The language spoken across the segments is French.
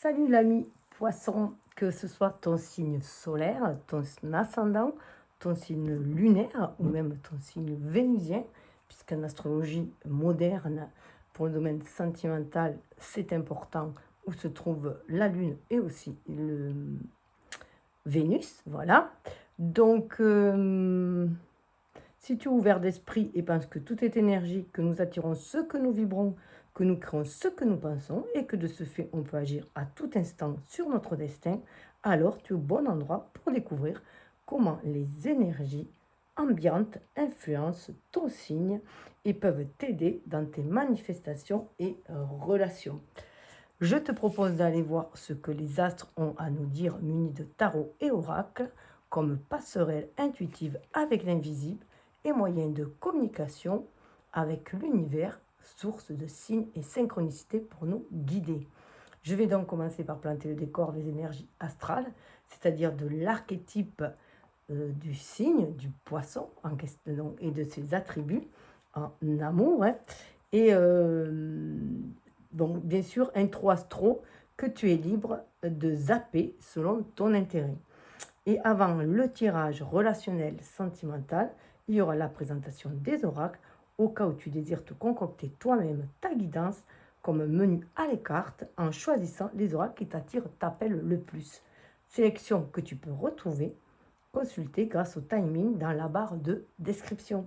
Salut l'ami poisson, que ce soit ton signe solaire, ton ascendant, ton signe lunaire ou même ton signe vénusien, puisqu'en astrologie moderne, pour le domaine sentimental, c'est important où se trouve la lune et aussi le Vénus, voilà. Donc, si tu es ouvert d'esprit et penses que tout est énergie, que nous attirons ce que nous vibrons, que nous créons ce que nous pensons et que de ce fait on peut agir à tout instant sur notre destin, alors tu es au bon endroit pour découvrir comment les énergies ambiantes influencent ton signe et peuvent t'aider dans tes manifestations et relations. Je te propose d'aller voir ce que les astres ont à nous dire munis de tarot et oracle comme passerelle intuitive avec l'invisible et moyen de communication avec l'univers, source de signes et synchronicité pour nous guider. Je vais donc commencer par planter le décor des énergies astrales, c'est-à-dire de l'archétype du signe, du poisson en question, et de ses attributs en amour. Et donc, bien sûr, intro astro que tu es libre de zapper selon ton intérêt. Et avant le tirage relationnel sentimental, il y aura la présentation des oracles au cas où tu désires te concocter toi-même ta guidance comme menu à les cartes en choisissant les oracles qui t'attirent, t'appellent le plus. Sélection que tu peux retrouver, consulter grâce au timing dans la barre de description.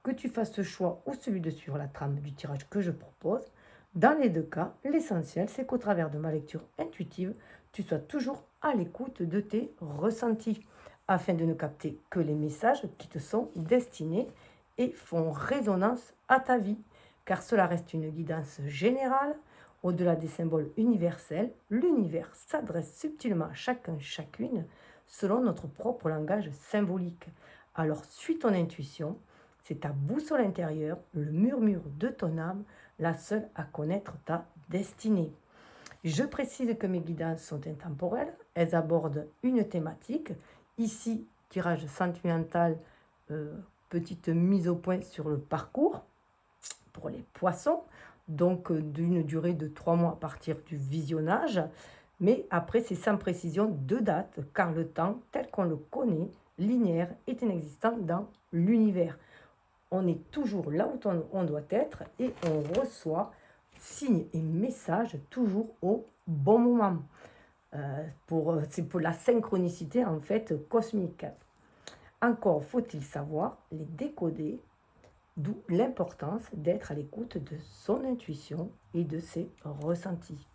Que tu fasses ce choix ou celui de suivre la trame du tirage que je propose, dans les deux cas, l'essentiel, c'est qu'au travers de ma lecture intuitive, tu sois toujours à l'écoute de tes ressentis, afin de ne capter que les messages qui te sont destinés et font résonance à ta vie, car cela reste une guidance générale. Au-delà des symboles universels, l'univers s'adresse subtilement à chacun, chacune, selon notre propre langage symbolique. Alors suis ton intuition, c'est ta boussole intérieure, le murmure de ton âme, la seule à connaître ta destinée. Je précise que mes guidances sont intemporelles, elles abordent une thématique. Ici, tirage sentimental, petite mise au point sur le parcours pour les poissons, donc d'une durée de 3 mois à partir du visionnage. Mais après, c'est sans précision de date, car le temps, tel qu'on le connaît, linéaire, est inexistant dans l'univers. On est toujours là où on doit être et on reçoit signes et messages toujours au bon moment. C'est pour la synchronicité en fait cosmique. Encore faut-il savoir les décoder, d'où l'importance d'être à l'écoute de son intuition et de ses ressentis.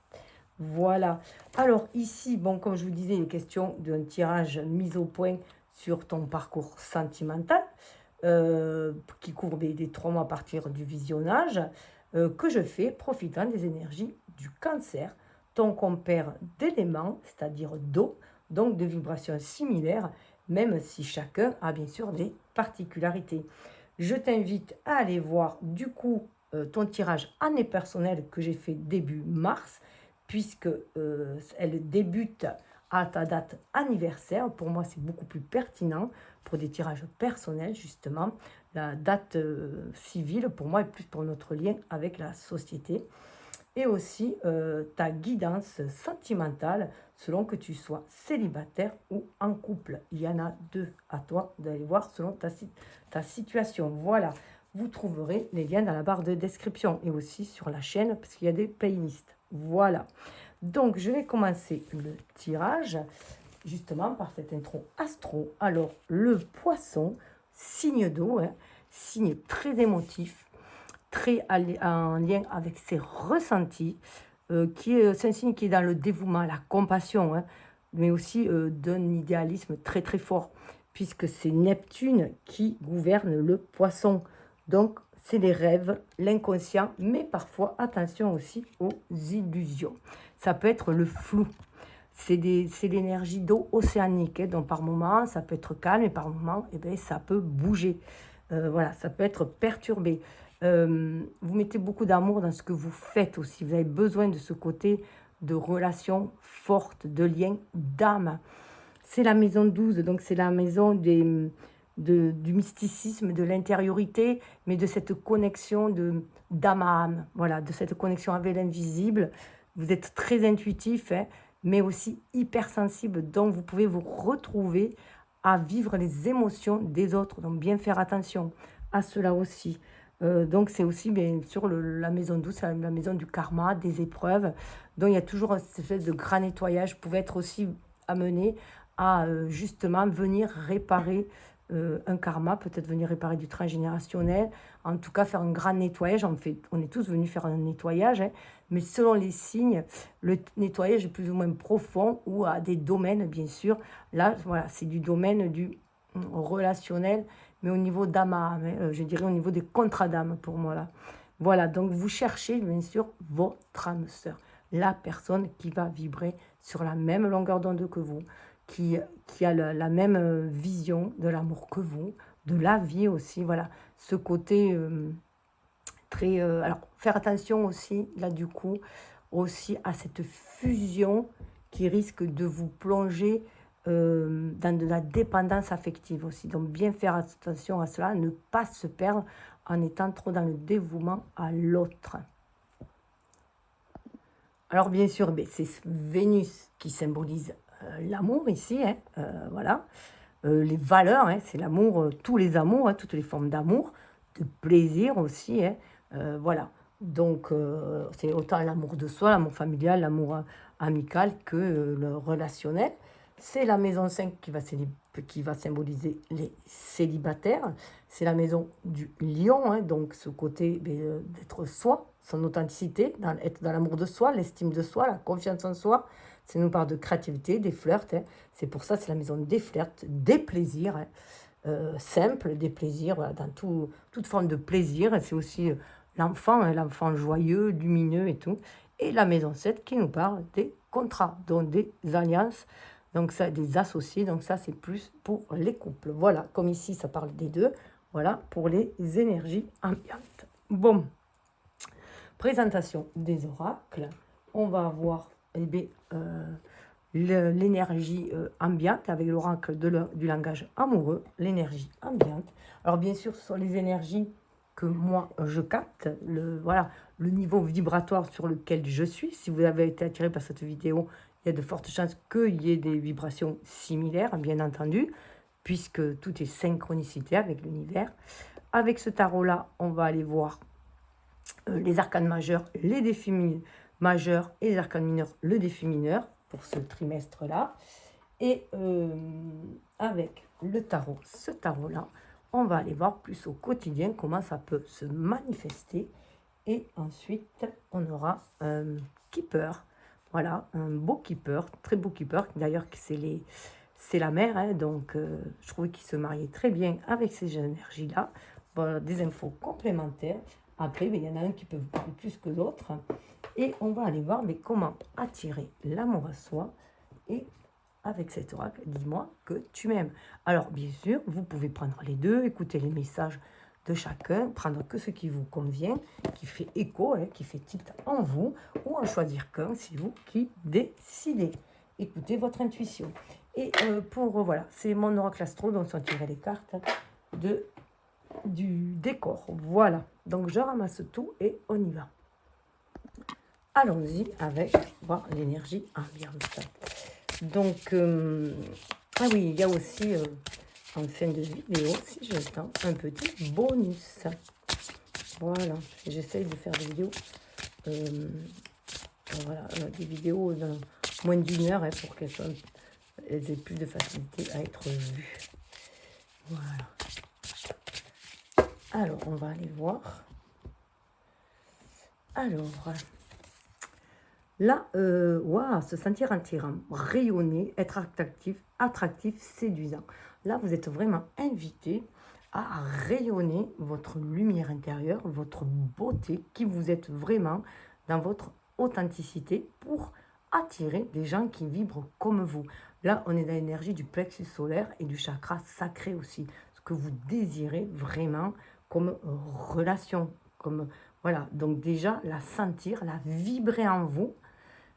Voilà. Alors ici, bon, comme je vous disais, il est question d'un tirage mis au point sur ton parcours sentimental. Qui court des 3 mois à partir du visionnage, que je fais profitant des énergies du cancer, ton compère d'éléments, c'est-à-dire d'eau, donc de vibrations similaires, même si chacun a bien sûr des particularités. Je t'invite à aller voir du coup ton tirage année personnelle que j'ai fait début mars, puisque elle débute à ta date anniversaire. Pour moi, c'est beaucoup plus pertinent pour des tirages personnels, justement. La date civile, pour moi, est plus pour notre lien avec la société. Et aussi ta guidance sentimentale, selon que tu sois célibataire ou en couple. Il y en a deux à toi d'aller voir selon ta situation. Voilà, vous trouverez les liens dans la barre de description et aussi sur la chaîne, parce qu'il y a des playlists. Voilà. Donc, je vais commencer le tirage, justement, par cette intro astro. Alors, le poisson, signe d'eau, signe très émotif, très en lien avec ses ressentis, c'est un signe qui est dans le dévouement, la compassion, mais aussi d'un idéalisme très très fort, puisque c'est Neptune qui gouverne le poisson. Donc, c'est les rêves, l'inconscient, mais parfois, attention aussi aux illusions. Ça peut être le flou. C'est l'énergie d'eau océanique, donc par moment, ça peut être calme, et par moment, ça peut bouger. Voilà, ça peut être perturbé. Vous mettez beaucoup d'amour dans ce que vous faites aussi. Vous avez besoin de ce côté de relation forte, de lien d'âme. C'est la maison 12, donc c'est la maison du mysticisme, de l'intériorité, mais de cette connexion d'âme à âme. Voilà, de cette connexion avec l'invisible, Vous êtes très intuitif, hein, mais aussi hypersensible. Donc, vous pouvez vous retrouver à vivre les émotions des autres. Donc, bien faire attention à cela aussi. Donc, c'est aussi, bien sûr, la maison douce, la maison du karma, des épreuves. Donc, il y a toujours cette espèce de grand nettoyage. Vous pouvez être aussi amené à justement venir réparer un karma, peut-être venir réparer du transgénérationnel, en tout cas faire un grand nettoyage. On est tous venus faire un nettoyage, hein, mais selon les signes, le nettoyage est plus ou moins profond ou à des domaines, bien sûr. Là, voilà, c'est du domaine du relationnel, mais au niveau d'âme à âme, hein, je dirais au niveau des contrats d'âme pour moi là. Voilà, donc vous cherchez bien sûr votre âme sœur, la personne qui va vibrer sur la même longueur d'onde que vous, qui a la même vision de l'amour que vous, de la vie aussi, voilà, ce côté très... alors, faire attention aussi, là du coup, aussi à cette fusion qui risque de vous plonger dans de la dépendance affective aussi. Donc, bien faire attention à cela, ne pas se perdre en étant trop dans le dévouement à l'autre. Alors, bien sûr, c'est Vénus qui symbolise l'amour ici, hein, voilà. Les valeurs, hein, c'est l'amour, tous les amours, hein, toutes les formes d'amour, de plaisir aussi, hein, voilà. Donc, c'est autant l'amour de soi, l'amour familial, l'amour amical que le relationnel. C'est la maison 5 qui va symboliser les célibataires. C'est la maison du lion, hein, donc ce côté d'être soi, son authenticité, être dans l'amour de soi, l'estime de soi, la confiance en soi. Ça nous parle de créativité, des flirts. Hein. C'est pour ça, c'est la maison des flirts, des plaisirs, hein, simples, des plaisirs, voilà, dans toute forme de plaisir. C'est aussi l'enfant, hein, l'enfant joyeux, lumineux et tout. Et la maison 7 qui nous parle des contrats, donc des alliances, donc ça, des associés. Donc ça, c'est plus pour les couples. Voilà, comme ici, ça parle des deux. Voilà, pour les énergies ambiantes. Bon, présentation des oracles. On va avoir l'énergie ambiante avec l'oracle du langage amoureux, l'énergie ambiante. Alors bien sûr, ce sont les énergies que moi je capte, voilà, le niveau vibratoire sur lequel je suis. Si vous avez été attiré par cette vidéo, il y a de fortes chances qu'il y ait des vibrations similaires, bien entendu, puisque tout est synchronicité avec l'univers. Avec ce tarot-là, on va aller voir les arcanes majeurs, les défis majeurs et les arcanes mineurs, le défi mineur pour ce trimestre-là. Et avec le tarot, ce tarot-là, on va aller voir plus au quotidien comment ça peut se manifester. Et ensuite, on aura un keeper. Voilà, un beau keeper, très beau keeper. D'ailleurs, c'est la mère, hein, donc je trouvais qu'il se mariait très bien avec ces énergies-là. Voilà, des infos complémentaires. Après, il y en a un qui peut vous parler plus que d'autres. Et on va aller voir comment attirer l'amour à soi. Et avec cet oracle, dis-moi que tu m'aimes. Alors, bien sûr, vous pouvez prendre les deux, écouter les messages de chacun, prendre que ce qui vous convient, qui fait écho, hein, qui fait tilt en vous, ou en choisir qu'un, c'est vous qui décidez. Écoutez votre intuition. Et voilà, c'est mon oracle astro, donc on tirait les cartes du décor. Voilà, donc je ramasse tout et on y va. Allons-y avec voir l'énergie ambiante. Donc, ah oui, il y a aussi en fin de vidéo, si j'ai le temps, un petit bonus. Voilà, j'essaye de faire des vidéos, voilà, des vidéos de moins d'une heure, hein, pour qu'elles aient plus de facilité à être vues. Voilà. Alors, on va aller voir. Alors, là, wow, se sentir attirant, rayonner, être attractif, séduisant. Là, vous êtes vraiment invité à rayonner votre lumière intérieure, votre beauté, qui vous êtes vraiment dans votre authenticité pour attirer des gens qui vibrent comme vous. Là, on est dans l'énergie du plexus solaire et du chakra sacré aussi. Ce que vous désirez vraiment comme relation, comme... Voilà, donc déjà, la sentir, la vibrer en vous,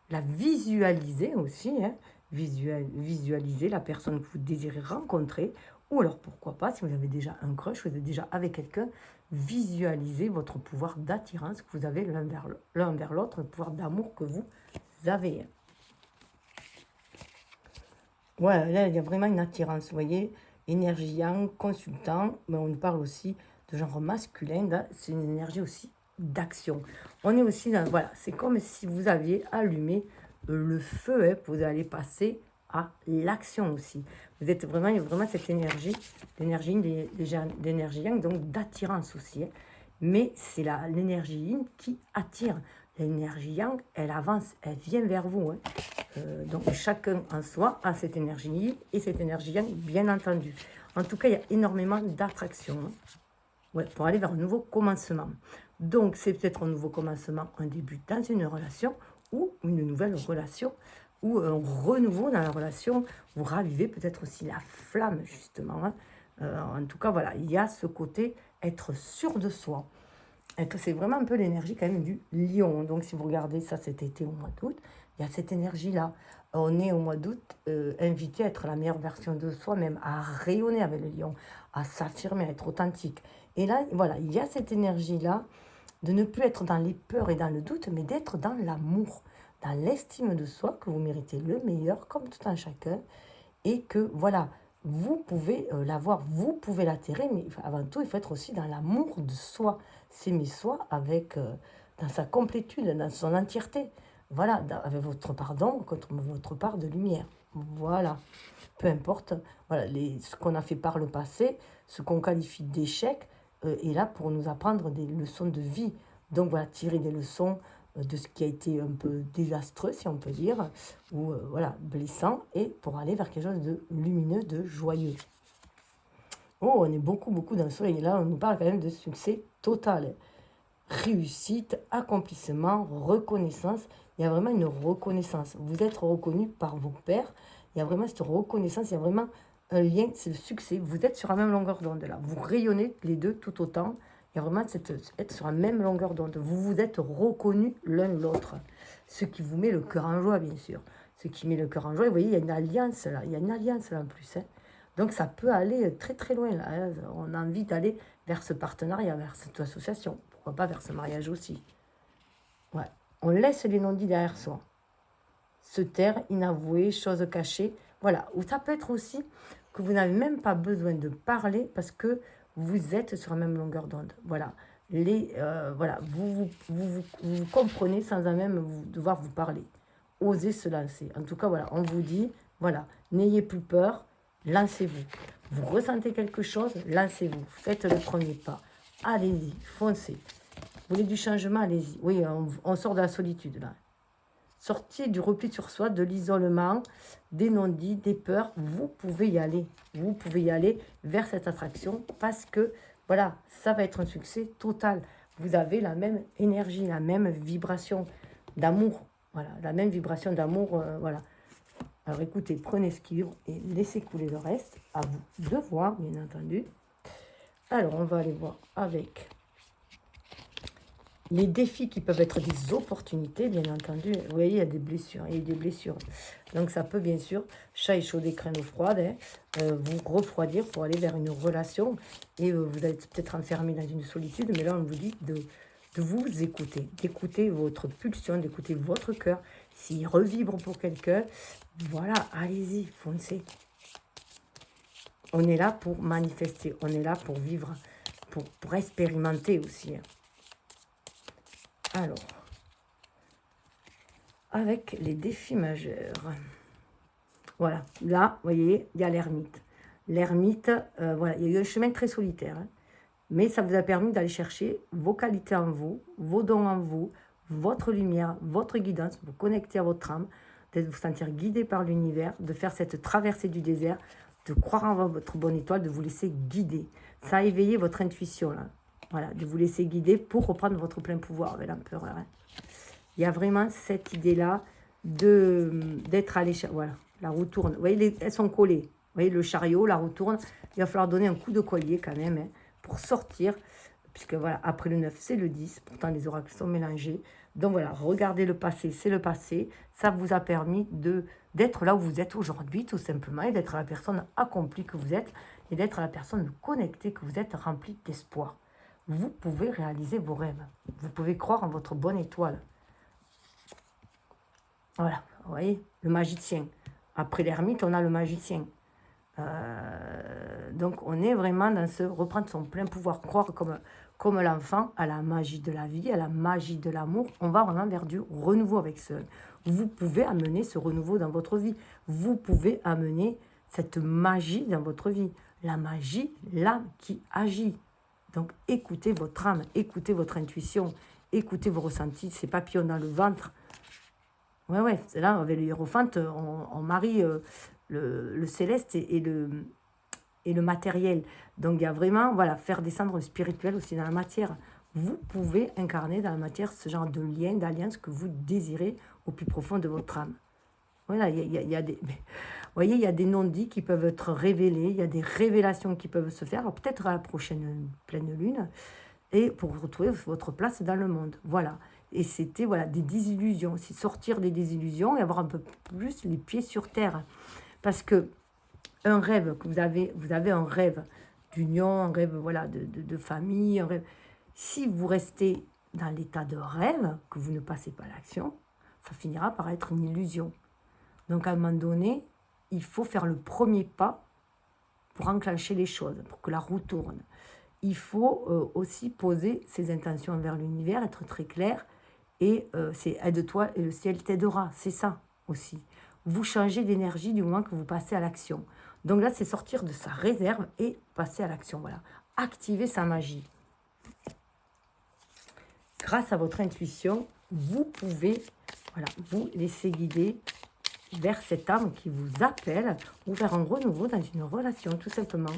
la visualiser aussi, hein, visualiser la personne que vous désirez rencontrer, ou alors pourquoi pas, si vous avez déjà un crush, vous êtes déjà avec quelqu'un, visualiser votre pouvoir d'attirance que vous avez l'un vers l'autre, le pouvoir d'amour que vous avez. Ouais, là, il y a vraiment une attirance, vous voyez, énergie yang, consultant, mais on parle aussi de genre masculin, là, c'est une énergie aussi d'action. On est aussi dans, voilà, c'est comme si vous aviez allumé le feu, hein, vous allez passer à l'action aussi. Vous êtes vraiment, il y a vraiment cette énergie, d'énergie yang, donc d'attirance aussi. Hein. Mais c'est l'énergie yin qui attire. L'énergie yang, elle avance, elle vient vers vous. Hein. Donc chacun en soi a cette énergie yin et cette énergie yang, bien entendu. En tout cas, il y a énormément d'attraction. Hein. Ouais, pour aller vers un nouveau commencement. Donc, c'est peut-être un nouveau commencement, un début dans une relation ou une nouvelle relation ou un renouveau dans la relation. Vous ravivez peut-être aussi la flamme, justement. Hein. En tout cas, voilà, il y a ce côté être sûr de soi. C'est vraiment un peu l'énergie quand même du lion. Donc, si vous regardez ça cet été au mois d'août, il y a cette énergie-là. On est au mois d'août invité à être la meilleure version de soi-même, à rayonner avec le lion, à s'affirmer, à être authentique. Et là, voilà, il y a cette énergie-là de ne plus être dans les peurs et dans le doute, mais d'être dans l'amour, dans l'estime de soi, que vous méritez le meilleur, comme tout un chacun, et que, voilà, vous pouvez l'avoir, vous pouvez l'attirer, mais avant tout, il faut être aussi dans l'amour de soi, s'aimer soi avec, dans sa complétude, dans son entièreté, voilà, avec votre pardon, contre votre part de lumière, voilà, peu importe, voilà, ce qu'on a fait par le passé, ce qu'on qualifie d'échec, est là pour nous apprendre des leçons de vie. Donc voilà, tirer des leçons de ce qui a été un peu désastreux, si on peut dire, ou voilà, blessant, et pour aller vers quelque chose de lumineux, de joyeux. Oh, on est beaucoup dans le soleil. Et là, on nous parle quand même de succès total. Réussite, accomplissement, reconnaissance. Il y a vraiment une reconnaissance. Vous êtes reconnu par vos pairs. Il y a vraiment cette reconnaissance. Il y a vraiment un lien, c'est le succès. Vous êtes sur la même longueur d'onde là. Vous rayonnez les deux tout autant. Il y a vraiment être sur la même longueur d'onde. Vous vous êtes reconnus l'un l'autre. Ce qui vous met le cœur en joie, bien sûr. Ce qui met le cœur en joie, vous voyez, il y a une alliance là. Il y a une alliance là en plus. Hein. Donc ça peut aller très très loin là. Hein. On a envie d'aller vers ce partenariat, vers cette association. Pourquoi pas vers ce mariage aussi. Ouais. On laisse les non-dits derrière soi. Se taire, inavouer, choses cachées. Voilà. Ou ça peut être aussi que vous n'avez même pas besoin de parler parce que vous êtes sur la même longueur d'onde. Voilà. Voilà. Vous comprenez sans même devoir vous parler. Osez se lancer. En tout cas, voilà. On vous dit, voilà, n'ayez plus peur, lancez-vous. Vous ressentez quelque chose, lancez-vous. Faites le premier pas. Allez-y, foncez. Vous voulez du changement, allez-y. Oui, on sort de la solitude, là. Sortez du repli sur soi, de l'isolement, des non-dits, des peurs. Vous pouvez y aller. Vous pouvez y aller vers cette attraction parce que, voilà, ça va être un succès total. Vous avez la même énergie, la même vibration d'amour. Voilà, la même vibration d'amour, voilà. Alors écoutez, prenez ce qui livre et laissez couler le reste. À vous de voir, bien entendu. Alors, on va aller voir avec les défis qui peuvent être des opportunités, bien entendu. Vous voyez, il y a des blessures. Il y a des blessures. Donc, ça peut, bien sûr, chat échaudé, crâne froide, hein, vous refroidir pour aller vers une relation. Et vous allez peut-être enfermé dans une solitude. Mais là, on vous dit de vous écouter. D'écouter votre pulsion, d'écouter votre cœur. S'il revibre pour quelqu'un, voilà, allez-y, foncez. On est là pour manifester. On est là pour vivre, pour expérimenter aussi. Alors, avec les défis majeurs. Voilà, là, vous voyez, il y a l'ermite. L'ermite, voilà, il y a eu un chemin très solitaire. Hein, mais ça vous a permis d'aller chercher vos qualités en vous, vos dons en vous, votre lumière, votre guidance, vous connecter à votre âme, de vous sentir guidé par l'univers, de faire cette traversée du désert, de croire en votre bonne étoile, de vous laisser guider. Ça a éveillé votre intuition, là. Voilà, de vous laisser guider pour reprendre votre plein pouvoir avec l'empereur. Hein. Il y a vraiment cette idée-là d'être allé... Voilà, la roue tourne. Vous voyez, elles sont collées. Vous voyez, le chariot, la roue tourne. Il va falloir donner un coup de collier quand même hein, pour sortir. Puisque voilà, après le 9, c'est le 10. Pourtant, les oracles sont mélangés. Donc voilà, regardez le passé, c'est le passé. Ça vous a permis d'être là où vous êtes aujourd'hui, tout simplement, et d'être la personne accomplie que vous êtes, et d'être la personne connectée que vous êtes, remplie d'espoir. vous pouvez réaliser vos rêves. Vous pouvez croire en votre bonne étoile. Voilà, vous voyez, le magicien. Après l'ermite, on a le magicien. Donc, on est vraiment dans ce reprendre son plein pouvoir, croire comme l'enfant à la magie de la vie, à la magie de l'amour. On va vraiment vers du renouveau avec ce. Vous pouvez amener ce renouveau dans votre vie. Vous pouvez amener cette magie dans votre vie. La magie, l'âme qui agit. Donc, écoutez votre âme, écoutez votre intuition, écoutez vos ressentis, ces papillons dans le ventre. Ouais, c'est là, avec le hiérophante, on marie le céleste et le matériel. Donc, il y a vraiment, voilà, faire descendre le spirituel aussi dans la matière. Vous pouvez incarner dans la matière ce genre de lien, d'alliance que vous désirez au plus profond de votre âme. Voilà, il y a des... Vous voyez, il y a des non-dits qui peuvent être révélés, il y a des révélations qui peuvent se faire, alors peut-être à la prochaine pleine lune, et pour retrouver votre place dans le monde. Voilà. Et c'était voilà, des désillusions, c'est sortir des désillusions et avoir un peu plus les pieds sur terre. Parce que un rêve que vous avez un rêve d'union, un rêve voilà, de famille, un rêve. Si vous restez dans l'état de rêve, que vous ne passez pas à l'action, ça finira par être une illusion. Donc à un moment donné, il faut faire le premier pas pour enclencher les choses, pour que la roue tourne. Il faut aussi poser ses intentions envers l'univers, être très clair, et c'est aide-toi et le ciel t'aidera, c'est ça aussi. Vous changez d'énergie du moment que vous passez à l'action. Donc là, c'est sortir de sa réserve et passer à l'action, voilà. Activer sa magie. Grâce à votre intuition, vous pouvez vous laisser guider vers cette âme qui vous appelle ou vers un renouveau dans une relation, tout simplement.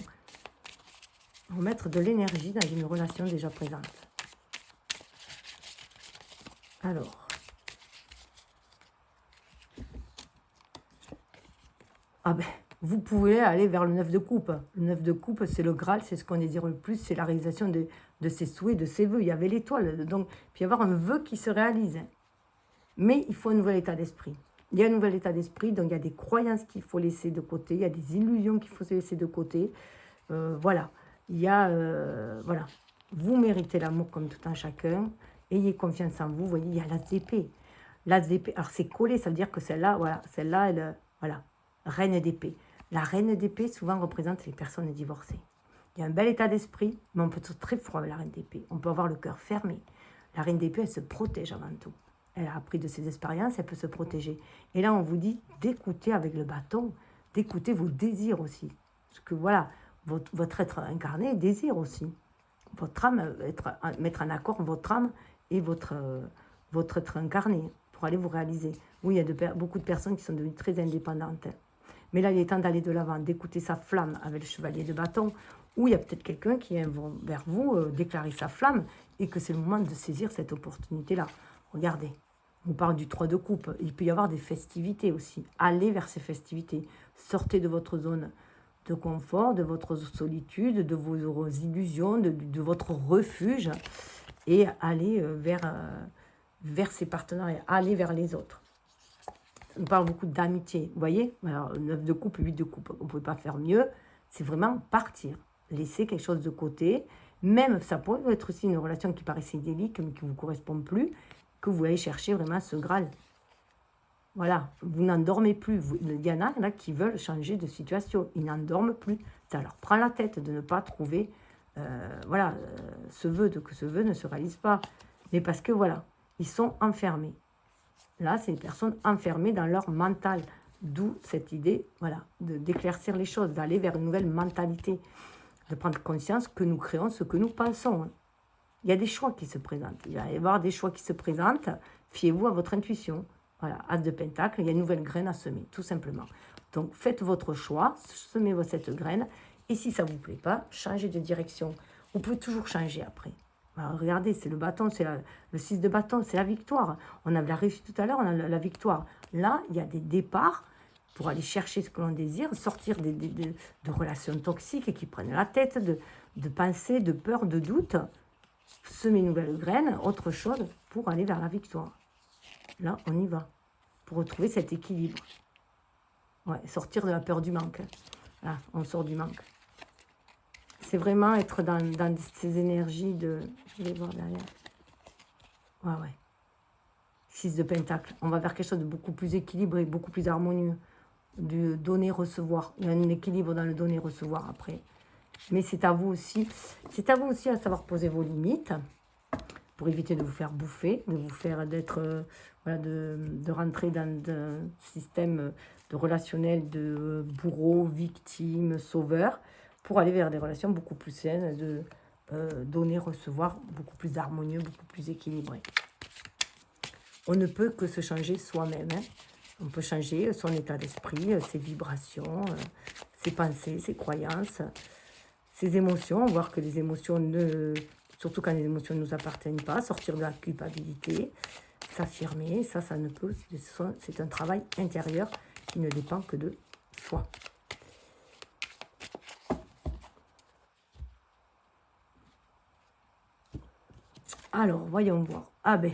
Remettre de l'énergie dans une relation déjà présente. Alors. Ah ben, vous pouvez aller vers le 9 de coupe. Le 9 de coupe, c'est le Graal, c'est ce qu'on désire le plus, c'est la réalisation de ses souhaits, de ses vœux. Il y avait l'étoile, donc puis avoir un vœu qui se réalise. Mais il faut un nouvel état d'esprit. Il y a un nouvel état d'esprit, donc il y a des croyances qu'il faut laisser de côté, il y a des illusions qu'il faut laisser de côté. Voilà, il y a, voilà, vous méritez l'amour comme tout un chacun, ayez confiance en vous. Vous voyez, il y a l'as d'épée. L'as d'épée, alors c'est collé, ça veut dire que celle-là, voilà, celle-là, elle, voilà, reine d'épée. La reine d'épée, souvent, représente les personnes divorcées. Il y a un bel état d'esprit, mais on peut être très froid avec la reine d'épée. On peut avoir le cœur fermé. La reine d'épée, elle se protège avant tout. Elle a appris de ses expériences, elle peut se protéger. Et là, on vous dit d'écouter avec le bâton, d'écouter vos désirs aussi. Parce que voilà, votre être incarné désire aussi. Votre âme, mettre en accord votre âme et votre être incarné pour aller vous réaliser. Oui, il y a beaucoup de personnes qui sont devenues très indépendantes. Mais là, il est temps d'aller de l'avant, d'écouter sa flamme avec le chevalier de bâton. Ou il y a peut-être quelqu'un qui vient vers vous déclarer sa flamme et que c'est le moment de saisir cette opportunité-là. Regardez, on parle du 3 de coupe. Il peut y avoir des festivités aussi. Allez vers ces festivités. Sortez de votre zone de confort, de votre solitude, de vos illusions, de votre refuge et allez vers ces partenariats, allez vers les autres. On parle beaucoup d'amitié, vous voyez. Alors, 9 de coupe, 8 de coupe, on ne peut pas faire mieux. C'est vraiment partir, laisser quelque chose de côté. Même, ça pourrait être aussi une relation qui paraissait idyllique, mais qui ne vous correspond plus, que vous allez chercher vraiment ce Graal. Voilà, vous n'en dormez plus. Il y en a là qui veulent changer de situation. Ils n'en dorment plus. Ça leur prend la tête de ne pas trouver ce vœu, que ce vœu ne se réalise pas. Mais parce que voilà, ils sont enfermés. Là, c'est des personnes enfermées dans leur mental. D'où cette idée d'éclaircir les choses, d'aller vers une nouvelle mentalité, de prendre conscience que nous créons ce que nous pensons. Il y a des choix qui se présentent. Il va y avoir des choix qui se présentent. Fiez-vous à votre intuition. Voilà, As de Pentacle, il y a une nouvelle graine à semer, tout simplement. Donc, faites votre choix, semez cette graine. Et si ça ne vous plaît pas, changez de direction. Vous pouvez toujours changer après. Alors, regardez, c'est le bâton, c'est le 6 de bâton, c'est la victoire. On a la réussite tout à l'heure, on a la victoire. Là, il y a des départs pour aller chercher ce que l'on désire, sortir de relations toxiques qui prennent la tête, de pensées, de peur, de doute. Semer une nouvelle graine, autre chose, pour aller vers la victoire. Là, on y va, pour retrouver cet équilibre. Ouais, sortir de la peur du manque. Là, on sort du manque. C'est vraiment être dans ces énergies de... Je vais voir derrière. Ouais, ouais. 6 de Pentacle. On va vers quelque chose de beaucoup plus équilibré, beaucoup plus harmonieux. De donner-recevoir. Il y a un équilibre dans le donner-recevoir après. Mais c'est à vous aussi. C'est à vous aussi à savoir poser vos limites pour éviter de vous faire bouffer, de vous faire voilà, de rentrer dans un système de relationnel de bourreau, victime, sauveur, pour aller vers des relations beaucoup plus saines, de donner, recevoir, beaucoup plus harmonieux, beaucoup plus équilibré. On ne peut que se changer soi-même. Hein. On peut changer son état d'esprit, ses vibrations, ses pensées, ses croyances, ses émotions. Voir que les émotions, surtout quand les émotions ne nous appartiennent pas, sortir de la culpabilité, s'affirmer, ça ne peut. C'est un travail intérieur qui ne dépend que de soi. Alors, voyons voir. Ah ben,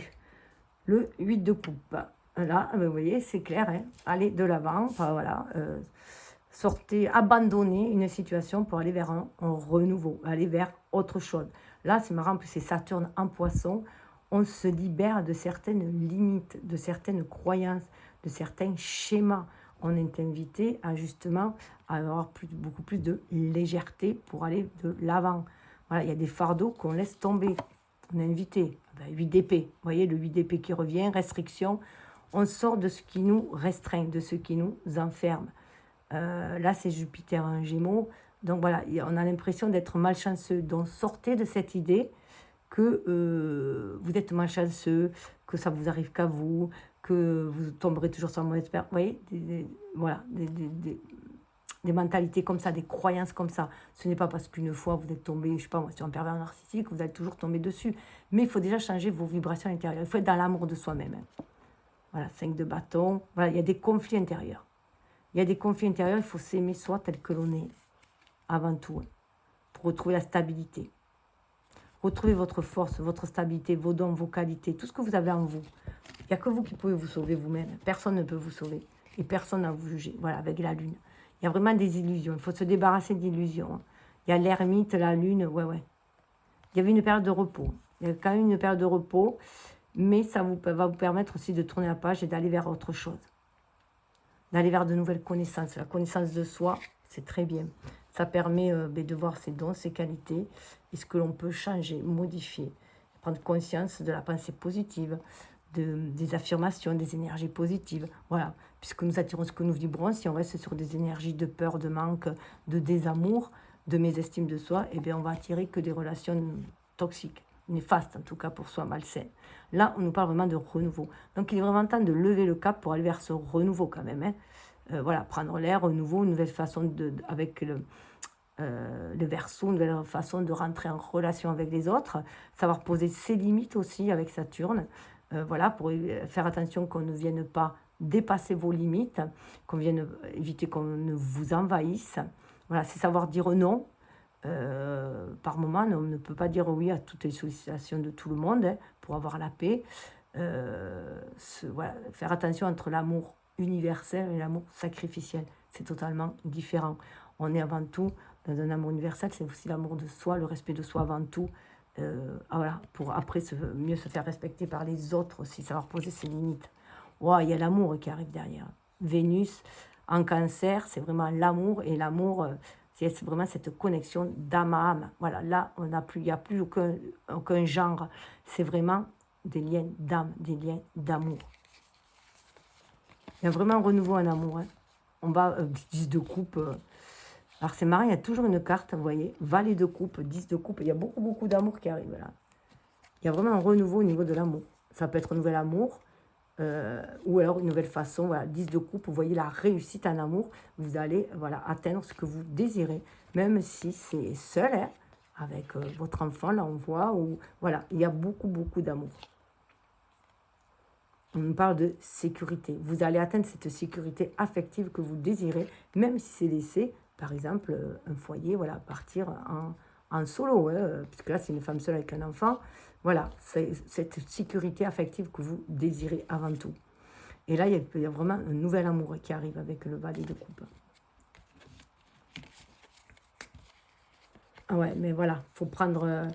le 8 de coupe. Là, vous voyez, c'est clair. Hein. Allez de l'avant. Enfin, voilà. Sortez, abandonnez une situation pour aller vers un renouveau, aller vers autre chose. Là, c'est marrant, plus c'est Saturne en Poisson. On se libère de certaines limites, de certaines croyances, de certains schémas. On est invité à justement avoir beaucoup plus de légèreté pour aller de l'avant. Voilà, il y a des fardeaux qu'on laisse tomber. On est invité. 8 d'épée. Vous voyez, le 8 d'épée qui revient, restriction. On sort de ce qui nous restreint, de ce qui nous enferme. Là, c'est Jupiter en Gémeaux. Donc voilà, on a l'impression d'être malchanceux. Donc sortez de cette idée que vous êtes malchanceux, que ça vous arrive qu'à vous, que vous tomberez toujours sur un mauvais père. Vous voyez, voilà, des mentalités comme ça, des croyances comme ça. Ce n'est pas parce qu'une fois vous êtes tombé, je sais pas moi, sur un pervers narcissique, vous allez toujours tomber dessus. Mais il faut déjà changer vos vibrations intérieures. Il faut être dans l'amour de soi-même. Hein. Voilà, 5 de bâton. Voilà, il y a des conflits intérieurs. Il y a des conflits intérieurs, il faut s'aimer soi tel que l'on est, avant tout, hein, pour retrouver la stabilité. Retrouvez votre force, votre stabilité, vos dons, vos qualités, tout ce que vous avez en vous. Il n'y a que vous qui pouvez vous sauver vous-même. Personne ne peut vous sauver. Et personne n'a vous juger. Voilà, avec la lune. Il y a vraiment des illusions. Il faut se débarrasser d'illusions. Hein. Il y a l'ermite, la lune, ouais. Il y avait une période de repos. Il y a quand même une période de repos, mais ça va vous permettre aussi de tourner la page et d'aller vers autre chose. D'aller vers de nouvelles connaissances. La connaissance de soi, c'est très bien. Ça permet de voir ses dons, ses qualités, et ce que l'on peut changer, modifier. Prendre conscience de la pensée positive, des affirmations, des énergies positives. Voilà, puisque nous attirons ce que nous vibrons, si on reste sur des énergies de peur, de manque, de désamour, de mésestime de soi, eh bien on va attirer que des relations toxiques, néfastes en tout cas pour soi, malsaines. Là, on nous parle vraiment de renouveau. Donc il est vraiment temps de lever le cap pour aller vers ce renouveau quand même. Hein. Voilà, prendre l'air, renouveau, une nouvelle façon avec le Verseau, une nouvelle façon de rentrer en relation avec les autres, savoir poser ses limites aussi avec Saturne. Voilà, pour faire attention qu'on ne vienne pas dépasser vos limites, qu'on vienne éviter qu'on ne vous envahisse. Voilà, c'est savoir dire non. Par moment, on ne peut pas dire oui à toutes les sollicitations de tout le monde hein, pour avoir la paix. Voilà, faire attention entre l'amour universel et l'amour sacrificiel. C'est totalement différent. On est avant tout dans un amour universel, c'est aussi l'amour de soi, le respect de soi avant tout. Voilà, pour après mieux se faire respecter par les autres aussi, savoir poser ses limites. Wow, il y a l'amour qui arrive derrière. Vénus en Cancer, c'est vraiment l'amour, et l'amour, c'est vraiment cette connexion d'âme à âme. Voilà, là, il n'y a plus aucun genre. C'est vraiment des liens d'âme, des liens d'amour. Il y a vraiment un renouveau en amour. Hein. On va 10 de coupe. Alors c'est marrant, il y a toujours une carte, vous voyez, valet de coupe, 10 de coupe. Il y a beaucoup d'amour qui arrive là. Il y a vraiment un renouveau au niveau de l'amour. Ça peut être un nouvel amour, ou alors une nouvelle façon. Voilà, 10 de coupe, vous voyez la réussite en amour. Vous allez atteindre ce que vous désirez, même si c'est seul, hein, avec votre enfant, là on voit. Voilà, il y a beaucoup d'amour. On nous parle de sécurité. Vous allez atteindre cette sécurité affective que vous désirez, même si c'est laissé, par exemple, un foyer, voilà, partir en solo, hein, puisque là, c'est une femme seule avec un enfant. Voilà, c'est cette sécurité affective que vous désirez avant tout. Et là, il y a vraiment un nouvel amour qui arrive avec le valet de coupe. Ah ouais, mais voilà, il faut prendre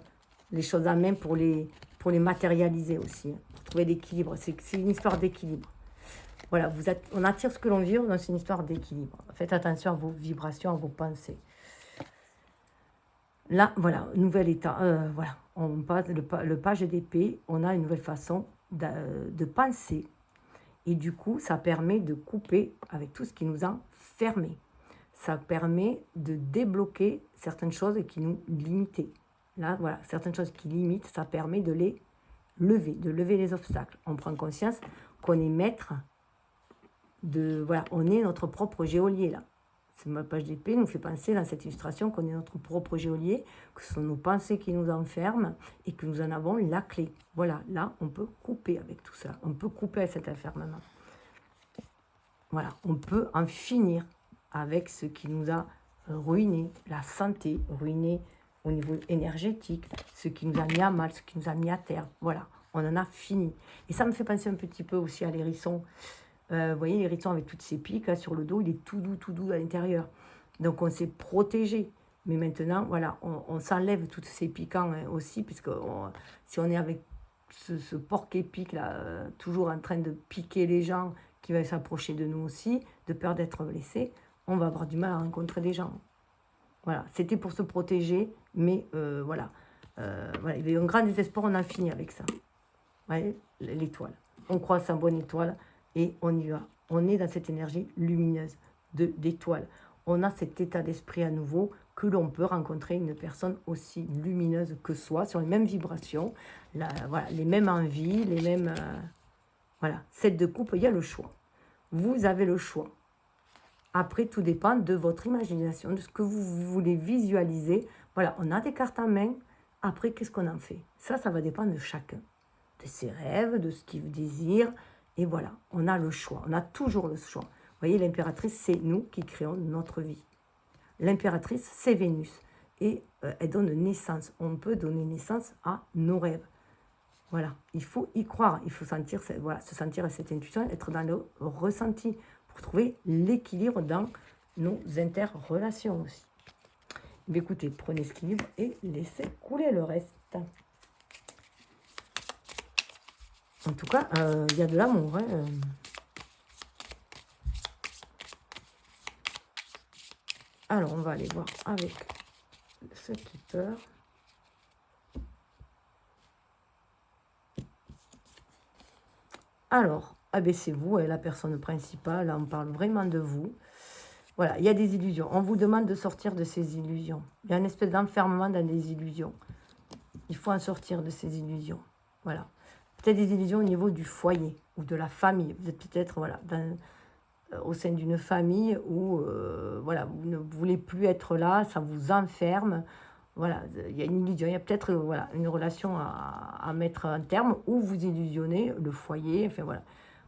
les choses en main pour les matérialiser aussi, hein, pour trouver l'équilibre. C'est une histoire d'équilibre. Voilà, on attire ce que l'on vit, donc c'est une histoire d'équilibre. Faites attention à vos vibrations, à vos pensées. Là, voilà, nouvel état. Voilà, on passe le page d'épée, on a une nouvelle façon de penser. Et du coup, ça permet de couper avec tout ce qui nous a fermé. Ça permet de débloquer certaines choses qui nous limitaient. Là, voilà, certaines choses qui limitent, ça permet de les lever les obstacles. On prend conscience qu'on est maître de... Voilà, on est notre propre géolier, là. C'est ma page d'épée nous fait penser dans cette illustration qu'on est notre propre géolier, que ce sont nos pensées qui nous enferment et que nous en avons la clé. Voilà, là, on peut couper avec tout ça. On peut couper avec cet enfermement. Voilà, on peut en finir avec ce qui nous a ruiné la santé, ruiné au niveau énergétique, ce qui nous a mis à mal, ce qui nous a mis à terre. Voilà, on en a fini. Et ça me fait penser un petit peu aussi à l'hérisson. Vous voyez, l'hérisson avec toutes ses piques là, sur le dos, il est tout doux à l'intérieur. Donc on s'est protégé. Mais maintenant, voilà, on s'enlève toutes ces piquants hein, aussi, puisque si on est avec ce porc épique là, toujours en train de piquer les gens, qui va s'approcher de nous aussi, de peur d'être blessé, on va avoir du mal à rencontrer des gens. Voilà, c'était pour se protéger, mais voilà. Voilà. Il y a eu un grand désespoir, on a fini avec ça. Vous voyez, l'étoile. On croise sa bonne étoile et on y va. On est dans cette énergie lumineuse d'étoile. On a cet état d'esprit à nouveau que l'on peut rencontrer une personne aussi lumineuse que soi, sur les mêmes vibrations, voilà, les mêmes envies, les mêmes... voilà, 7 de coupe, il y a le choix. Vous avez le choix. Après, tout dépend de votre imagination, de ce que vous voulez visualiser. Voilà, on a des cartes en main. Après, qu'est-ce qu'on en fait? Ça va dépendre de chacun. De ses rêves, de ce qu'il désire. Et voilà, on a le choix. On a toujours le choix. Vous voyez, l'impératrice, c'est nous qui créons notre vie. L'impératrice, c'est Vénus. Et elle donne naissance. On peut donner naissance à nos rêves. Voilà, il faut y croire, il faut sentir, voilà, se sentir cette intuition, être dans le ressenti pour trouver l'équilibre dans nos interrelations aussi. Mais écoutez, prenez ce livre et laissez couler le reste. En tout cas, il y a de l'amour. Hein. Alors, on va aller voir avec ce keeper. Alors, abaissez-vous, la personne principale, là, on parle vraiment de vous. Voilà, il y a des illusions. On vous demande de sortir de ces illusions. Il y a une espèce d'enfermement dans des illusions. Il faut en sortir de ces illusions. Voilà. Peut-être des illusions au niveau du foyer ou de la famille. Vous êtes peut-être voilà, au sein d'une famille où voilà, vous ne voulez plus être là, ça vous enferme. Voilà, il y a une illusion, il y a peut-être voilà, une relation à mettre en terme où vous illusionnez le foyer, enfin voilà,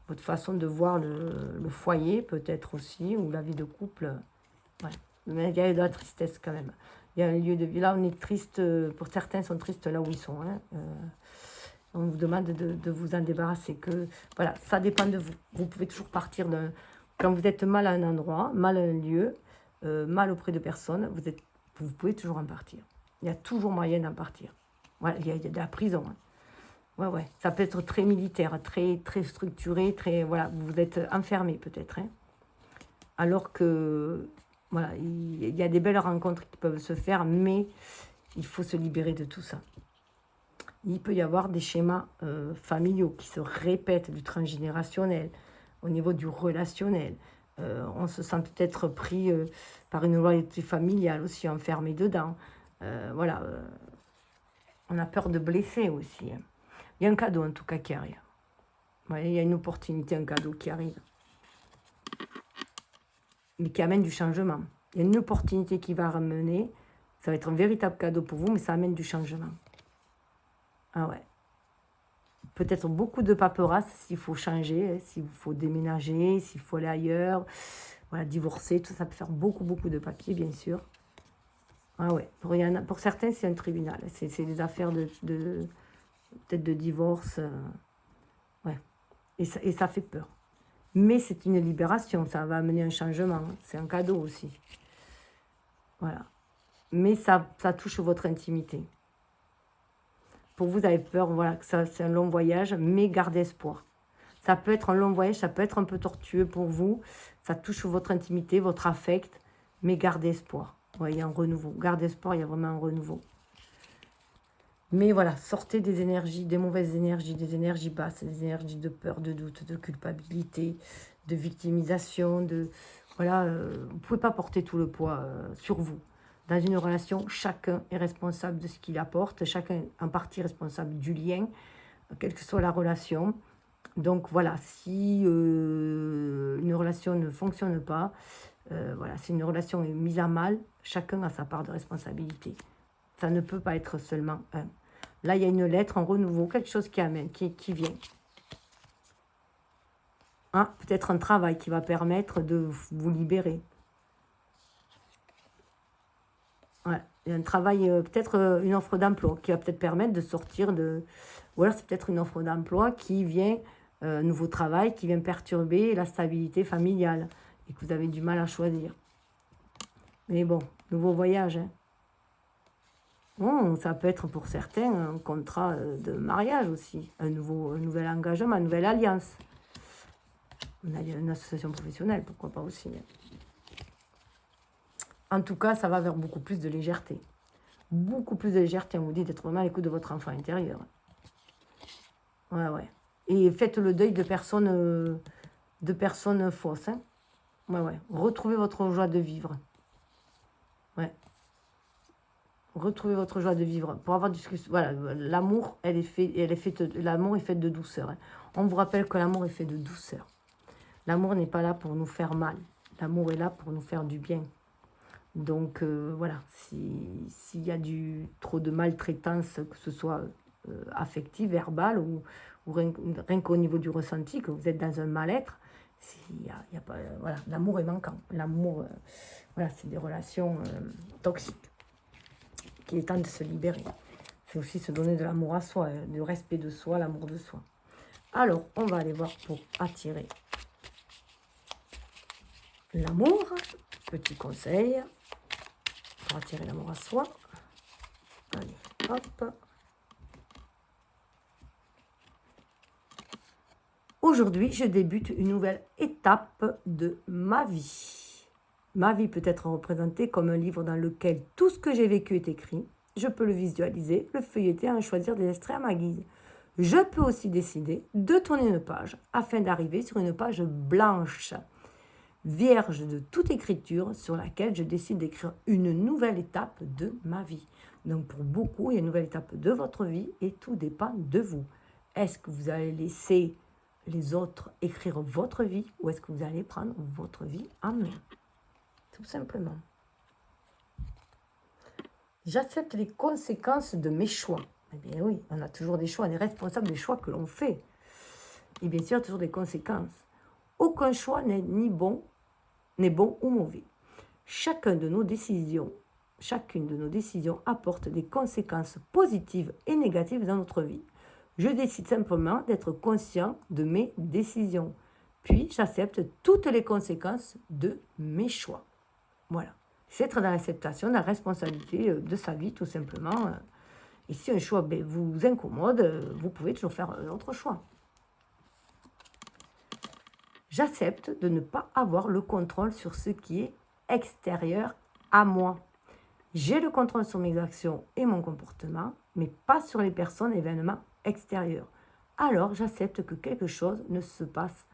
votre façon de voir le foyer peut-être aussi, ou la vie de couple. Ouais. Mais il y a de la tristesse quand même. Il y a un lieu de vie. Là, on est triste, pour certains sont tristes là où ils sont. Hein. On vous demande de vous en débarrasser. Que, voilà, ça dépend de vous. Vous pouvez toujours partir quand vous êtes mal à un endroit, mal à un lieu, mal auprès de personnes, vous pouvez toujours en partir. Il y a toujours moyen d'en partir. Voilà, il y a de la prison. Hein. Ouais. Ça peut être très militaire, très structuré, voilà, vous êtes enfermé peut-être. Hein. Alors que, voilà, il y a des belles rencontres qui peuvent se faire, mais il faut se libérer de tout ça. Il peut y avoir des schémas familiaux qui se répètent, du transgénérationnel, au niveau du relationnel. On se sent peut-être pris par une loyauté familiale aussi, enfermé dedans. Voilà, on a peur de blesser aussi. Hein. Il y a un cadeau en tout cas qui arrive. Ouais, il y a une opportunité, un cadeau qui arrive. Mais qui amène du changement. Il y a une opportunité qui va ramener. Ça va être un véritable cadeau pour vous, mais ça amène du changement. Ah ouais. Peut-être beaucoup de paperasse s'il faut changer, s'il faut déménager, s'il faut aller ailleurs. Voilà, divorcer, tout ça peut faire beaucoup de papiers, bien sûr. Ah ouais, pour certains, c'est un tribunal. C'est des affaires peut-être de divorce. Ouais. Et ça fait peur. Mais c'est une libération, ça va amener un changement. C'est un cadeau aussi. Voilà. mais ça touche votre intimité. Pour vous, vous avez peur, voilà, que c'est un long voyage, mais gardez espoir. Ça peut être un long voyage, ça peut être un peu tortueux pour vous. Ça touche votre intimité, votre affect, mais gardez espoir. Ouais, il y a un renouveau. Gardez espoir, il y a vraiment un renouveau. Mais voilà, sortez des énergies, des mauvaises énergies, des énergies basses, des énergies de peur, de doute, de culpabilité, de victimisation, voilà, vous ne pouvez pas porter tout le poids sur vous. Dans une relation, chacun est responsable de ce qu'il apporte, chacun est en partie responsable du lien, quelle que soit la relation. Donc voilà, si une relation ne fonctionne pas, voilà, si une relation est mise à mal, chacun a sa part de responsabilité. Ça ne peut pas être seulement un. Là, il y a une lettre en renouveau, quelque chose qui amène, qui vient. Hein, peut-être un travail qui va permettre de vous libérer. Ouais, il y a un travail, peut-être une offre d'emploi qui va peut-être permettre de sortir de... Ou alors c'est peut-être une offre d'emploi qui vient, nouveau travail, qui vient perturber la stabilité familiale et que vous avez du mal à choisir. Mais bon, nouveau voyage, hein. Bon, ça peut être pour certains un contrat de mariage aussi, un nouvel engagement, une nouvelle alliance. On a une association professionnelle, pourquoi pas aussi. En tout cas, ça va vers beaucoup plus de légèreté. Beaucoup plus de légèreté, on vous dit d'être vraiment à l'écoute de votre enfant intérieur. Ouais, ouais. Et faites le deuil de personnes fausses. Hein. Ouais, ouais. Retrouvez votre joie de vivre. Ouais. Retrouvez votre joie de vivre. Pour avoir discussion. Voilà, l'amour, l'amour est fait de douceur. Hein. On vous rappelle que l'amour est fait de douceur. L'amour n'est pas là pour nous faire mal. L'amour est là pour nous faire du bien. Donc voilà, s'il y a trop de maltraitance, que ce soit affective, verbale ou rien qu'au niveau du ressenti, que vous êtes dans un mal-être, voilà, l'amour est manquant. L'amour, voilà, c'est des relations toxiques qu'il est temps de se libérer. C'est aussi se donner de l'amour à soi, du respect de soi, l'amour de soi. Alors, on va aller voir pour attirer l'amour. Petit conseil pour attirer l'amour à soi. Allez, hop. Aujourd'hui, je débute une nouvelle étape de ma vie. Ma vie peut être représentée comme un livre dans lequel tout ce que j'ai vécu est écrit. Je peux le visualiser, le feuilleter et choisir des extraits à ma guise. Je peux aussi décider de tourner une page afin d'arriver sur une page blanche, vierge de toute écriture, sur laquelle je décide d'écrire une nouvelle étape de ma vie. Donc pour beaucoup, il y a une nouvelle étape de votre vie et tout dépend de vous. Est-ce que vous allez laisser les autres écrire votre vie ou est-ce que vous allez prendre votre vie en main? Tout simplement. J'accepte les conséquences de mes choix. Eh bien oui, on a toujours des choix, on est responsable des choix que l'on fait. Et bien sûr, toujours des conséquences. Aucun choix n'est bon ou mauvais. Chacune de nos décisions apporte des conséquences positives et négatives dans notre vie. Je décide simplement d'être conscient de mes décisions. Puis, j'accepte toutes les conséquences de mes choix. Voilà. C'est être dans l'acceptation, dans la responsabilité de sa vie, tout simplement. Et si un choix vous incommode, vous pouvez toujours faire un autre choix. J'accepte de ne pas avoir le contrôle sur ce qui est extérieur à moi. J'ai le contrôle sur mes actions et mon comportement, mais pas sur les personnes et événements extérieurs. Alors, j'accepte que quelque chose ne se passe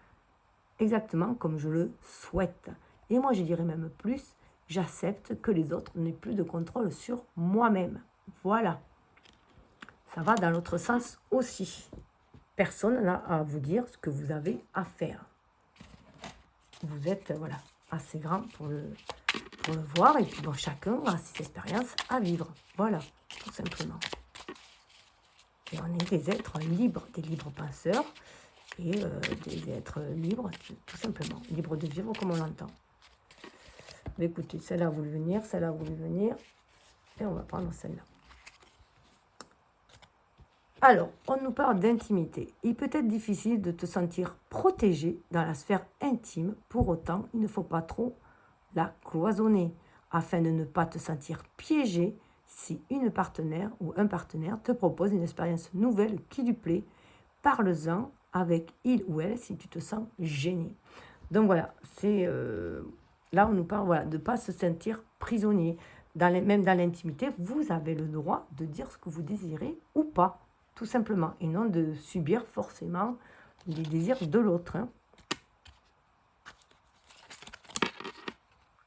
exactement comme je le souhaite. Et moi, je dirais même plus, j'accepte que les autres n'aient plus de contrôle sur moi-même. Voilà. Ça va dans l'autre sens aussi. Personne n'a à vous dire ce que vous avez à faire. Vous êtes voilà, assez grand pour le voir. Et puis bon, chacun a ses expériences à vivre. Voilà, tout simplement. Et on est des êtres libres, des libres penseurs. Et des êtres libres, tout simplement. Libres de vivre comme on l'entend. Mais écoutez, celle-là a voulu venir, celle-là a voulu venir. Et on va prendre celle-là. Alors, on nous parle d'intimité. Il peut être difficile de te sentir protégé dans la sphère intime. Pour autant, il ne faut pas trop la cloisonner. afin de ne pas te sentir piégé si une partenaire ou un partenaire te propose une expérience nouvelle qui lui plaît. Parle-en avec il ou elle si tu te sens gêné. Donc voilà, c'est là on nous parle voilà, de ne pas se sentir prisonnier. Même dans l'intimité, vous avez le droit de dire ce que vous désirez ou pas, tout simplement, et non de subir forcément les désirs de l'autre. Hein.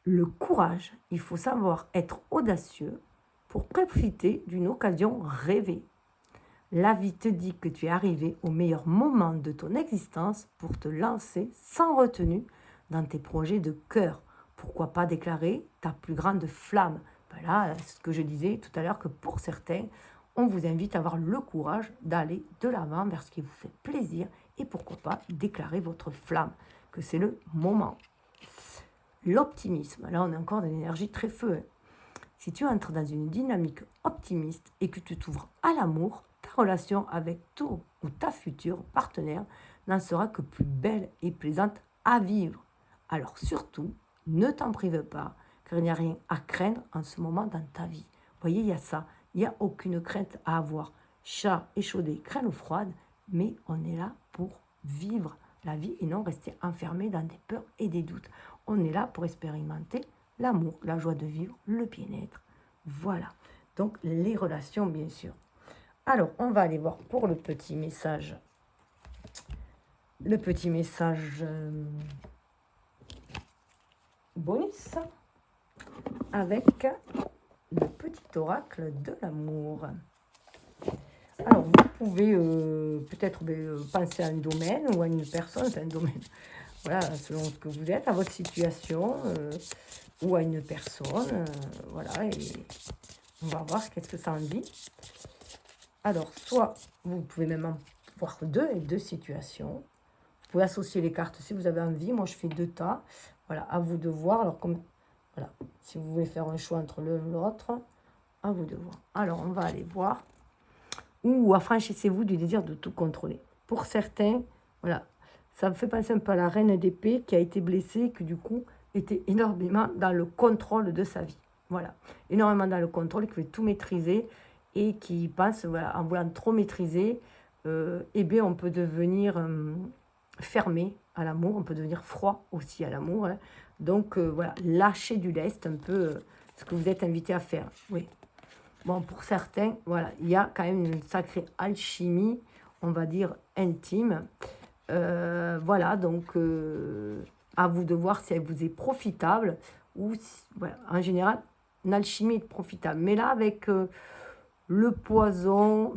Le courage, il faut savoir être audacieux pour profiter d'une occasion rêvée. La vie te dit que tu es arrivé au meilleur moment de ton existence pour te lancer sans retenue dans tes projets de cœur. Pourquoi pas déclarer ta plus grande flamme? Voilà ce que je disais tout à l'heure, que pour certains, on vous invite à avoir le courage d'aller de l'avant vers ce qui vous fait plaisir et pourquoi pas déclarer votre flamme, que c'est le moment. L'optimisme, là on a encore de l'énergie très feu. Hein. Si tu entres dans une dynamique optimiste et que tu t'ouvres à l'amour, ta relation avec ton ou ta future partenaire n'en sera que plus belle et plaisante à vivre. Alors surtout, ne t'en prive pas, car il n'y a rien à craindre en ce moment dans ta vie. Vous voyez, il y a ça, il n'y a aucune crainte à avoir. Chat échaudé, crème ou froide, mais on est là pour vivre la vie et non rester enfermé dans des peurs et des doutes. On est là pour expérimenter l'amour, la joie de vivre, le bien-être. Voilà. Donc, les relations, bien sûr. Alors, on va aller voir pour le petit message. Le petit message bonus avec le petit oracle de l'amour. Alors, vous pouvez peut-être penser à un domaine ou à une personne, enfin un domaine, voilà, selon ce que vous êtes, à votre situation, ou à une personne, voilà, et on va voir qu'est-ce que ça en dit. Alors, soit vous pouvez même en voir deux situations. Vous pouvez associer les cartes si vous avez envie. Moi, je fais 2 tas. Voilà, à vous de voir. Alors, comme voilà, si vous voulez faire un choix entre l'un et l'autre, à vous de voir. Alors, on va aller voir. Ou affranchissez-vous du désir de tout contrôler. Pour certains, voilà, ça me fait penser un peu à la reine d'épée qui a été blessée, qui du coup était énormément dans le contrôle de sa vie. Voilà, énormément dans le contrôle, qui veut tout maîtriser et qui pense, voilà, en voulant trop maîtriser, eh bien on peut devenir fermé à l'amour, on peut devenir froid aussi à l'amour. Hein. Donc voilà, lâcher du lest, un peu ce que vous êtes invité à faire. Oui. Bon, pour certains, voilà, il y a quand même une sacrée alchimie, on va dire intime. Voilà, donc à vous de voir si elle vous est profitable ou si, voilà, en général, une alchimie est profitable. Mais là, avec le poison,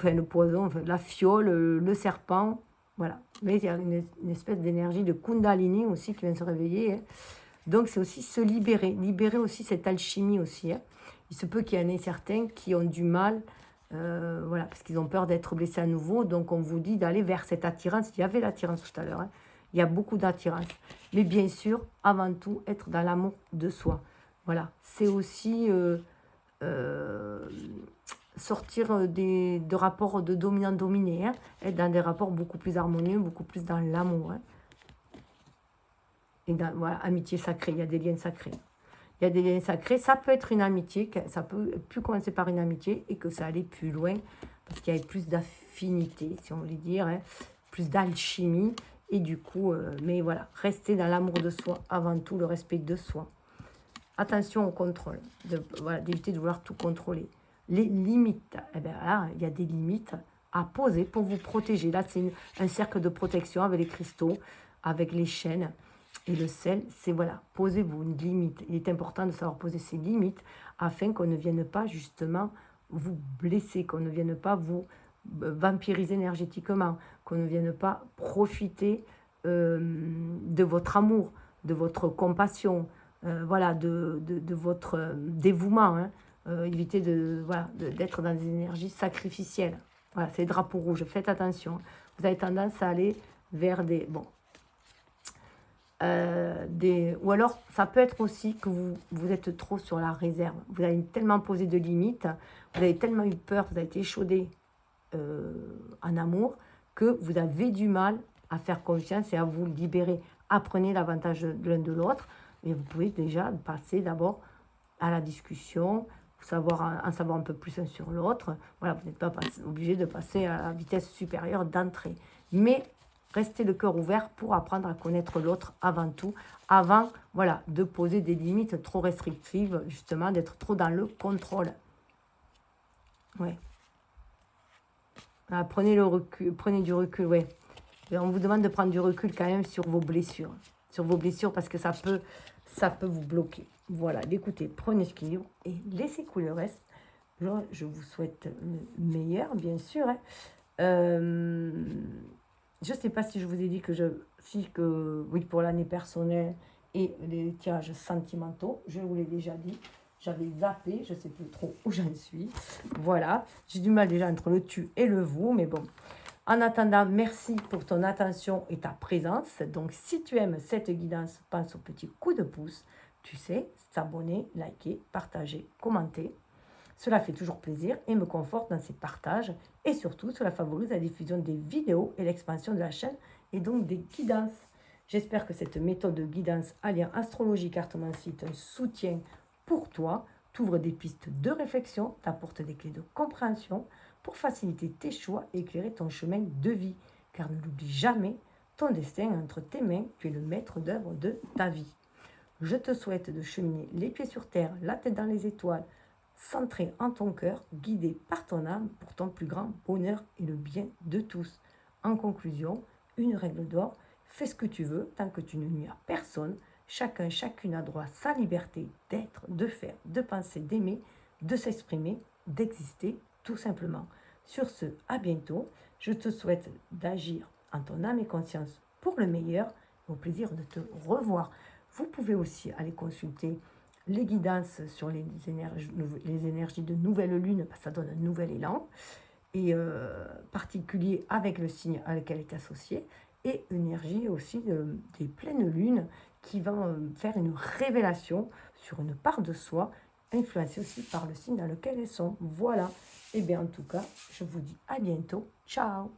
la fiole, le serpent, voilà. Mais il y a une espèce d'énergie de Kundalini aussi qui vient se réveiller. Hein. Donc, c'est aussi se libérer aussi cette alchimie aussi. Hein. Il se peut qu'il y en ait certains qui ont du mal, voilà, parce qu'ils ont peur d'être blessés à nouveau. Donc, on vous dit d'aller vers cette attirance. Il y avait l'attirance tout à l'heure. Hein. Il y a beaucoup d'attirance. Mais bien sûr, avant tout, être dans l'amour de soi. Voilà. C'est aussi sortir de rapports de dominant-dominé. Hein, être dans des rapports beaucoup plus harmonieux, beaucoup plus dans l'amour. Hein. Et dans, voilà, amitié sacrée. Il y a des liens sacrés. Il y a des liens sacrés, ça peut être une amitié, ça peut plus commencer par une amitié et que ça allait plus loin, parce qu'il y avait plus d'affinité, si on voulait dire, hein, plus d'alchimie, et du coup, mais voilà, rester dans l'amour de soi, avant tout le respect de soi. Attention au contrôle, voilà, d'éviter de vouloir tout contrôler. Les limites, eh bien là, il y a des limites à poser pour vous protéger. Là, c'est un cercle de protection avec les cristaux, avec les chaînes. Et le sel, c'est voilà, posez-vous une limite. Il est important de savoir poser ses limites afin qu'on ne vienne pas justement vous blesser, qu'on ne vienne pas vous vampiriser énergétiquement, qu'on ne vienne pas profiter de votre amour, de votre compassion, voilà, de votre dévouement. Hein. Évitez d'être dans des énergies sacrificielles. Voilà, c'est les drapeaux rouges, faites attention. Vous avez tendance à aller vers des... Bon, ou alors, ça peut être aussi que vous êtes trop sur la réserve. Vous avez tellement posé de limites, vous avez tellement eu peur, vous avez été échaudé en amour, que vous avez du mal à faire confiance et à vous libérer. Apprenez l'avantage de l'un de l'autre, mais vous pouvez déjà passer d'abord à la discussion, en savoir un peu plus un sur l'autre. Voilà, vous n'êtes pas obligé de passer à la vitesse supérieure d'entrée. Mais restez le cœur ouvert pour apprendre à connaître l'autre avant tout, avant voilà, de poser des limites trop restrictives, justement, d'être trop dans le contrôle. Ouais. Ah, prenez le recul, prenez du recul, ouais. Et on vous demande de prendre du recul quand même sur vos blessures. Sur vos blessures parce que ça peut vous bloquer. Voilà, écoutez, prenez ce qu'il y a et laissez couler le reste. Je vous souhaite le meilleur, bien sûr. Hein. Je ne sais pas si je vous ai dit que oui, pour l'année personnelle et les tirages sentimentaux, je vous l'ai déjà dit. J'avais zappé, je ne sais plus trop où j'en suis. Voilà, j'ai du mal déjà entre le tu et le vous, mais bon. En attendant, merci pour ton attention et ta présence. Donc, si tu aimes cette guidance, pense au petit coup de pouce. Tu sais, s'abonner, liker, partager, commenter. Cela fait toujours plaisir et me conforte dans ces partages. Et surtout, cela favorise la diffusion des vidéos et l'expansion de la chaîne et donc des guidances. J'espère que cette méthode de guidance alliant astrologie, cartomancie est un soutien pour toi, t'ouvre des pistes de réflexion, t'apporte des clés de compréhension pour faciliter tes choix et éclairer ton chemin de vie. Car ne l'oublie jamais, ton destin est entre tes mains, tu es le maître d'œuvre de ta vie. Je te souhaite de cheminer les pieds sur terre, la tête dans les étoiles, centré en ton cœur, guidé par ton âme pour ton plus grand bonheur et le bien de tous. En conclusion, une règle d'or, fais ce que tu veux tant que tu ne nuis à personne. Chacun, chacune a droit à sa liberté d'être, de faire, de penser, d'aimer, de s'exprimer, d'exister tout simplement. Sur ce, à bientôt. Je te souhaite d'agir en ton âme et conscience pour le meilleur et au plaisir de te revoir. Vous pouvez aussi aller consulter les guidances sur les énergies de nouvelle lune, parce que ça donne un nouvel élan, et particulier avec le signe à lequel est associé, et énergie aussi des pleines lunes qui vont faire une révélation sur une part de soi, influencée aussi par le signe dans lequel elles sont. Voilà, et bien en tout cas, je vous dis à bientôt. Ciao!